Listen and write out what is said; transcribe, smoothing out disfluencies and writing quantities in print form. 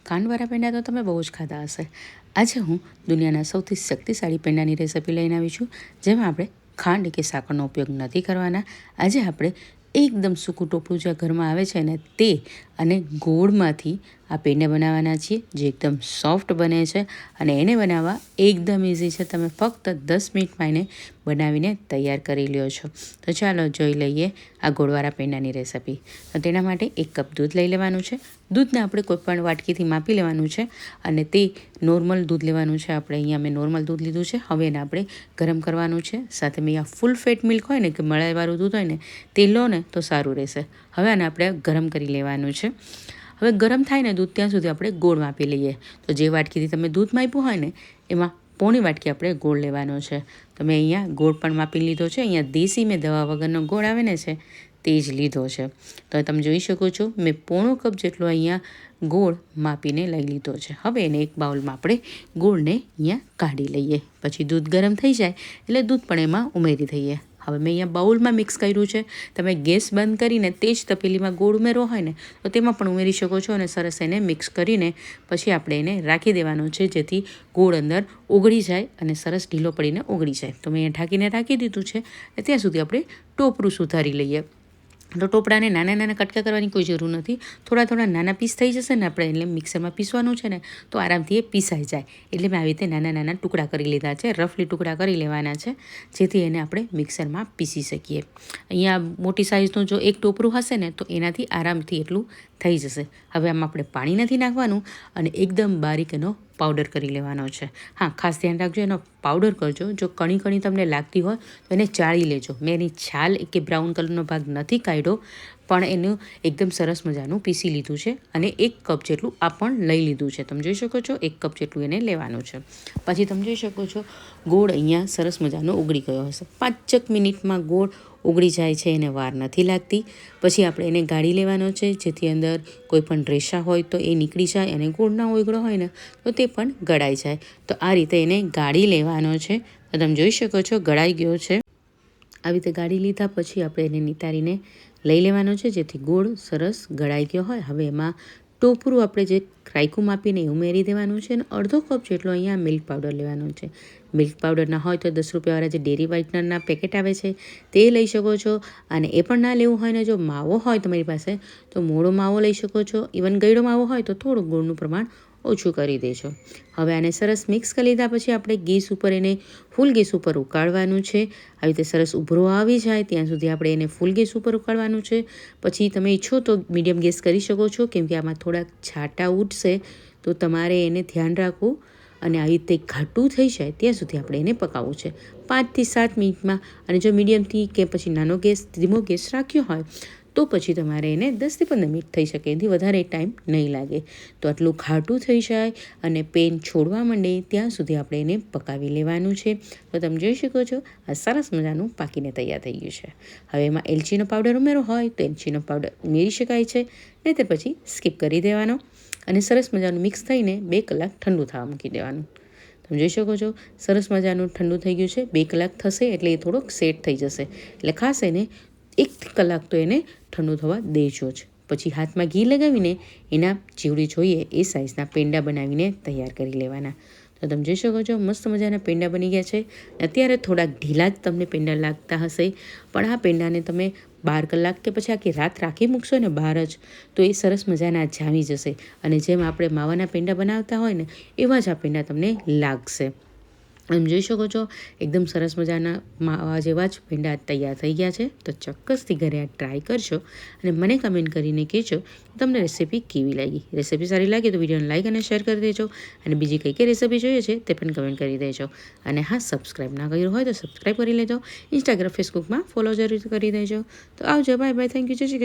ખાંડવાળા પેંડા તો તમે બહુ જ ખાધા હશે. આજે હું દુનિયાના સૌથી શક્તિશાળી પેંડાની રેસિપી લઈને આવી છું, જેમાં આપણે ખાંડ કે સાકરનો ઉપયોગ નથી કરવાના. આજે આપણે એકદમ સૂકું ટોપલું જે ઘરમાં આવે છે ને તે અને ગોળમાંથી આ પેંડા બનાવવાના છીએ, જે એકદમ સોફ્ટ બને છે અને એને બનાવવા એકદમ ઇઝી છે. તમે ફક્ત 10 મિનિટમાં એને બનાવીને તૈયાર કરી લ્યો છો. તો ચાલો જોઈ લઈએ આ ગોળવાળા પેંડાની રેસિપી. તો તેના માટે 1 કપ દૂધ લઈ લેવાનું છે. દૂધને આપણે કોઈપણ વાટકીથી માપી લેવાનું છે અને તે નોર્મલ દૂધ લેવાનું છે. આપણે અહીંયા મેં નોર્મલ દૂધ લીધું છે. હવે એને આપણે ગરમ કરવાનું છે. સાથે મેં અહીંયા ફૂલ ફેટ મિલ્ક હોય ને કે મલાઈવાળું દૂધ હોય ને તે લો ને તો સારું રહેશે. હવે આને આપણે ગરમ કરી લેવાનું છે. હવે ગરમ થાય ને દૂધ ત્યાં સુધી આપણે ગોળ માપી લઈએ. તો જે વાટકીથી તમે દૂધ માપ્યું હોય ને એમાં પોણી વાટકી આપણે ગોળ લેવાનો છે. તો મેં અહીંયા ગોળ પણ માપી લીધો છે. અહીંયા દેશી મેં દવા વગરનો ગોળ આવે ને છે તે જ લીધો છે. તો તમે જોઈ શકો છો મેં પોણો કપ જેટલો અહીંયા ગોળ માપીને લઈ લીધો છે. હવે એને એક બાઉલમાં આપણે ગોળને અહીંયા કાઢી લઈએ. પછી દૂધ ગરમ થઈ જાય એટલે દૂધ પણ એમાં ઉમેરી દઈએ. હવે મેં અહીંયા બાઉલમાં મિક્સ કર્યું છે. તમે ગેસ બંધ કરીને તે જ તપેલીમાં ગોળ ઉમેરો હોય ને તો તેમાં પણ ઉમેરી શકો છો અને સરસ એને મિક્સ કરીને પછી આપણે એને રાખી દેવાનો છે, જેથી ગોળ અંદર ઓગળી જાય અને સરસ ઢીલો પડીને ઓગળી જાય. તો મેં અહીંયા ઢાંકીને રાખી દીધું છે. ત્યાં સુધી આપણે ટોપરું સુધારી લઈએ. તો ટોપરાને નાના નાના કટકા કરવાની કોઈ જરૂર નથી. થોડા થોડા નાના પીસ થઈ જશે ને આપણે એટલે મિક્સરમાં પીસવાનું છે ને તો આરામથી એ પીસાઈ જાય. એટલે મેં આવી રીતે નાના નાના ટુકડા કરી લીધા છે. રફલી ટુકડા કરી લેવાના છે, જેથી એને આપણે મિક્સરમાં પીસી શકીએ. અહીંયા મોટી સાઇઝનું જો એક ટોપરું હશે ને તો એનાથી આરામથી એટલું થઈ જશે. હવે આમાં આપણે પાણી નથી નાખવાનું અને એકદમ બારીક એનો પાવડર કરી લેવાનો છે. હા, ખાસ ધ્યાન રાખજો એનો પાવડર કરજો. જો કણી કણી તમને લાગતી હોય તો એને ચાળી લેજો. મેં એની છાલ કે બ્રાઉન કલરનો ભાગ નથી કાઢ્યો, પણ એનું એકદમ સરસ મજાનું પીસી લીધું છે અને 1 કપ જેટલું આ પણ લઈ લીધું છે. તમે જોઈ શકો છો 1 કપ જેટલું એને લેવાનું છે. પછી તમે જોઈ શકો છો ગોળ અહીંયા સરસ મજાનો ઓગળી ગયો હશે. 5 મિનિટમાં ગોળ ઓગળી જાય છે, એને વાર નથી લાગતી. પછી આપણે એને ગાળી લેવાનો છે, જેથી અંદર કોઈ પણ રેશા હોય તો એ નીકળી જાય અને ગોળ ના ઓગળો હોય ને તો તે પણ ગળાઈ જાય. તો આ રીતે એને ગાળી લેવાનો છે. તો તમે જોઈ શકો છો ગળાઈ ગયો છે. આવી રીતે ગાળી લીધા પછી આપણે એને નિતારીને લઈ લેવાનો છે, જેથી ગોળ સરસ ગળાઈ ગયો હોય. હવે એમાં ટોપરું આપણે જે રાયકું માપીને ઉમેરી દેવાનું છે અને અડધો કપ જેટલો અહીંયા મિલ્ક પાવડર લેવાનો છે. મિલ્ક પાવડર ના હોય તો 10 રૂપિયાવાળા જે ડેરી વ્હાઇટનરના પેકેટ આવે છે તે લઈ શકો છો. અને એ પણ ના લેવું હોય ને જો માવો હોય તમારી પાસે તો મોળો માવો લઈ શકો છો. ઇવન ગળ્યો માવો હોય તો થોડું ગોળનું પ્રમાણ ઓછું કરી દેજો. હવે આને સરસ મિક્સ કરી લીધા પછી આપણે ગેસ ઉપર એને ફૂલ ગેસ ઉપર ઉકાળવાનું છે. આવી રીતે સરસ ઉભરો આવી જાય ત્યાં સુધી આપણે એને ફૂલ ગેસ ઉપર ઉકાળવાનું છે. પછી તમે ઈચ્છો તો મીડિયમ ગેસ કરી શકો છો, કેમ કે આમાં થોડાક છાંટા ઉઠશે તો તમારે એને ધ્યાન રાખવું. અને આવી રીતે ઘાટું થઈ જાય ત્યાં સુધી આપણે એને પકાવવું છે 5 થી 7 મિનિટમાં. અને જો મીડિયમથી કે પછી નાનો ગેસ ધીમો ગેસ રાખ્યો હોય તો પછી તમારે એને 10 થી 15 મિનિટ થઈ શકે, એથી વધારે ટાઈમ નહીં લાગે. તો આટલું ઘાટું થઈ જાય અને પેન છોડવા માંડે ત્યાં સુધી આપણે એને પકાવી લેવાનું છે. તો તમે જોઈ શકો છો આ સરસ મજાનું પાકીને તૈયાર થઈ ગયું છે. હવે એમાં એલચીનો પાવડર ઉમેરો હોય તો એલચીનો પાવડર ઉમેરી શકાય છે, નહીં તો પછી સ્કીપ કરી દેવાનો. અને સરસ મજાનું મિક્સ થઈને 2 કલાક ઠંડુ થવા મૂકી દેવાનું. તમે જોઈ શકો છો સરસ મજાનું ઠંડુ થઈ ગયું છે. 2 કલાક થશે એટલે એ થોડોક સેટ થઈ જશે. એટલે ખાસ એને 1 કલાક તો એને ઠંડુ થવા દેજો જ. પછી હાથમાં ઘી લગાવીને એના જેવડી જોઈએ એ સાઇઝના પેંડા બનાવીને તૈયાર કરી લેવાના. તો તમે જોઈ શકો છો મસ્ત મજાના પેંડા બની ગયા છે. અત્યારે થોડાક ઢીલા જ તમને પેંડા લાગતા હશે, પણ આ પેંડાને તમે 12 કલાક કે પછી આખી રાત રાખી મૂકશો ને બહાર જ તો એ સરસ મજાના જામી જશે. અને જેમ આપણે માવાના પેંડા બનાવતા હોય ને એવા જ આ પેંડા તમને લાગશે. એમ જોઈ શકો છો એકદમ સરસ મજાના માવા જેવા જ પેંડા તૈયાર થઈ ગયા છે. તો ચોક્કસથી ઘરે આ ટ્રાય કરજો અને મને કમેન્ટ કરીને કહેજો તમને રેસીપી કેવી લાગી. રેસીપી સારી લાગે તો વિડીયોને લાઇક અને શેર કરી દેજો. અને બીજી કઈ કઈ રેસીપી જોઈએ છે તે પણ કમેન્ટ કરી દેજો. અને હા, સબસ્ક્રાઈબ ના કર્યું હોય તો સબસ્ક્રાઈબ કરી લેજો. ઇન્સ્ટાગ્રામ ફેસબુકમાં ફોલો જરૂર કરી દેજો. તો આવજો, બાય બાય, થેન્ક યુ, જય શ્રી કૃષ્ણ.